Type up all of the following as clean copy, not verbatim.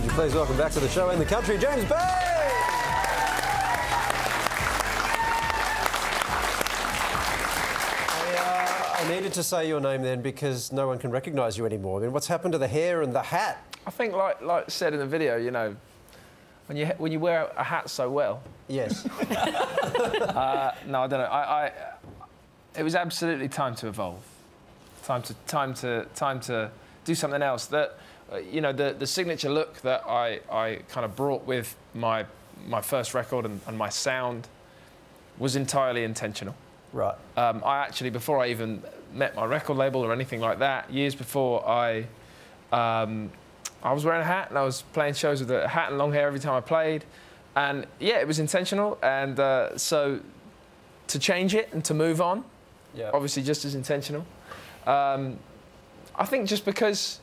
Would you please welcome back to the show in the country, James Bay! I needed to say your name then because no one can recognise you anymore. I mean, what's happened to the hair and the hat? I think, like said in the video, you know, when you wear a hat so well. Yes. No, I don't know. It was absolutely time to evolve. Time to do something else. That, you know, the signature look that I kind of brought with my first record and my sound was entirely intentional. Right. I actually, before I even met my record label or anything like that, years before, I was wearing a hat and I was playing shows with a hat and long hair every time I played. And yeah, it was intentional. And so to change it and to move on, obviously just as intentional. I think just because,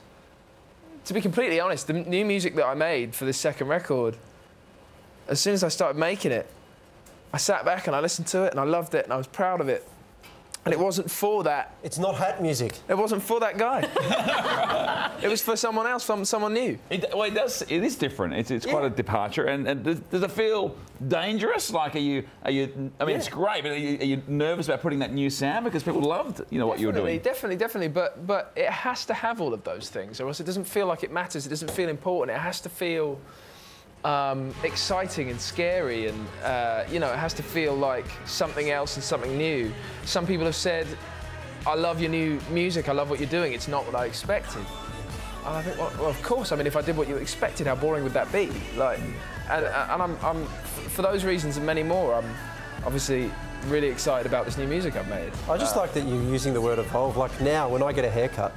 to be completely honest, the new music that I made for this second record, as soon as I started making it, I sat back and I listened to it and I loved it and I was proud of it. And it wasn't for that. It's not hat music. It wasn't for that guy. It was for someone else, someone new. It is different. It's quite a departure. And does it feel dangerous? Like, are you? I mean, it's great, but are you nervous about putting that new sound because people loved, you know, what you were doing? Definitely. But it has to have all of those things, or else it doesn't feel like it matters. It doesn't feel important. It has to feel exciting and scary, and you know, it has to feel like something else and something new. Some people have said, I love your new music, I love what you're doing, it's not what I expected. And I think, well, of course, I mean, if I did what you expected, how boring would that be? Like, and I'm for those reasons and many more, I'm obviously really excited about this new music I've made. I just like that you're using the word evolve. Like now, when I get a haircut,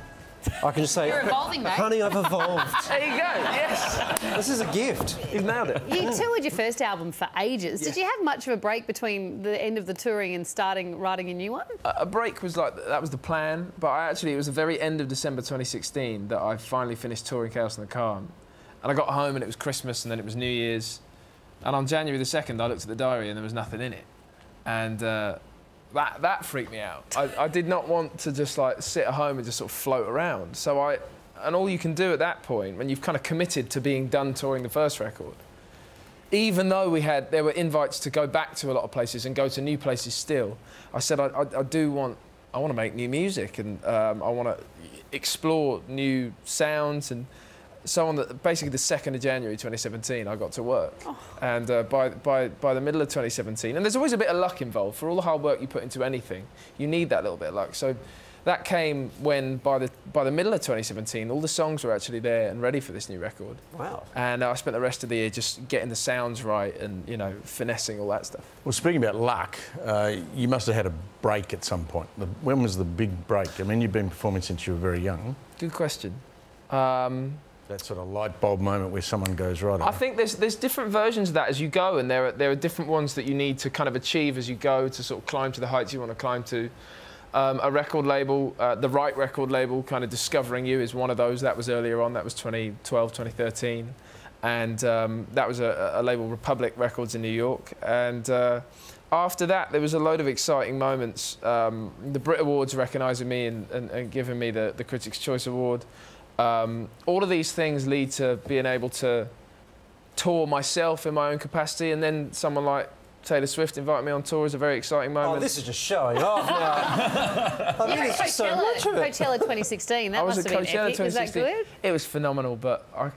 I can just say, you're evolving, mate. Honey, I've evolved. There you go, yes. This is a gift. You've nailed it. You toured your first album for ages. Did you have much of a break between the end of the touring and starting writing a new one? A break was like, that was the plan, but it was the very end of December 2016 that I finally finished touring Chaos and the Calm. And I got home and it was Christmas and then it was New Year's. And on January the 2nd, I looked at the diary and there was nothing in it. And that freaked me out. I did not want to just like sit at home and just sort of float around. So and all you can do at that point, when you've kind of committed to being done touring the first record, even though there were invites to go back to a lot of places and go to new places still, I said I want to make new music and I want to explore new sounds and so on. Basically, the 2nd of January 2017, I got to work. Oh. And by the middle of 2017, and there's always a bit of luck involved. For all the hard work you put into anything, you need that little bit of luck. So that came when, by the middle of 2017, all the songs were actually there and ready for this new record. Wow. And I spent the rest of the year just getting the sounds right and, you know, finessing all that stuff. Well, speaking about luck, you must have had a break at some point. When was the big break? I mean, you've been performing since you were very young. Good question. That sort of light bulb moment where someone goes, right. I think there's different versions of that as you go, and there are different ones that you need to kind of achieve as you go to sort of climb to the heights you want to climb to. A record label, the right record label, kind of discovering you is one of those. That was earlier on. That was 2012, 2013, and that was a label, Republic Records in New York. And after that, there was a load of exciting moments. The Brit Awards recognising me and giving me the Critics' Choice Award. All of these things lead to being able to tour myself in my own capacity, and then someone like Taylor Swift invited me on tour is a very exciting moment. Oh, this is just showing off now. I mean, it's just so much of it. Coachella 2016, that must have been epic. Was that good? It was phenomenal, but I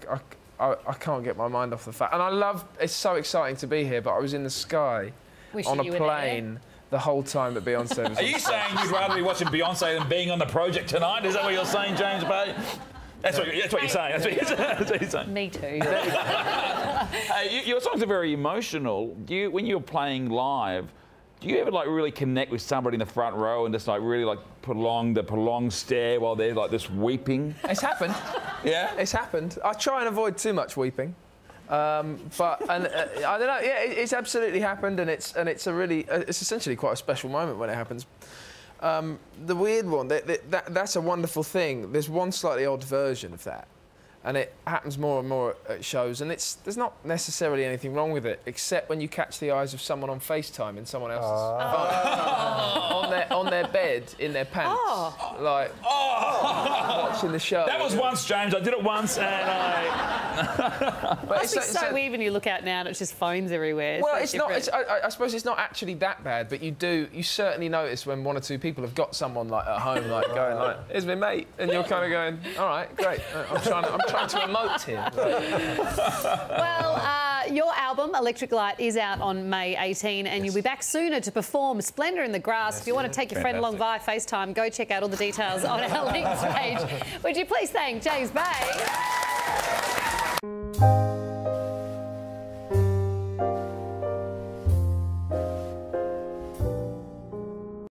can't get my mind off the fact. And it's so exciting to be here, but I was in the sky on a plane the whole time that Beyonce was. Are you saying you'd rather be watching Beyonce than being on the project tonight? Is that what you're saying, James Bay? That's what you're saying. That's what you're saying. Me too. Your songs are very emotional. When you're playing live, do you ever like really connect with somebody in the front row and just like really like prolong the prolonged stare while they're like just weeping? It's happened. Yeah, it's happened. I try and avoid too much weeping. I don't know. Yeah, it's absolutely happened, and it's essentially quite a special moment when it happens. The weird one, that's a wonderful thing. There's one slightly odd version of that, and it happens more and more at shows, and there's not necessarily anything wrong with it, except when you catch the eyes of someone on FaceTime in someone else's phone, on their bed, in their pants, watching the show. That was once, James. I did it once, and But It's so weird when you look out now and it's just phones everywhere. Well, so it's not. different. I suppose it's not actually that bad, but you certainly notice when one or two people have got someone like at home, like going like, "Here's my mate," and you're kind of going, "All right, great. I'm trying to emote here." Well, your album, Electric Light, is out on May 18, and you'll be back sooner to perform Splendour in the Grass. If you want to take your friend along via FaceTime, go check out all the details on our links page. Would you please thank James Bay?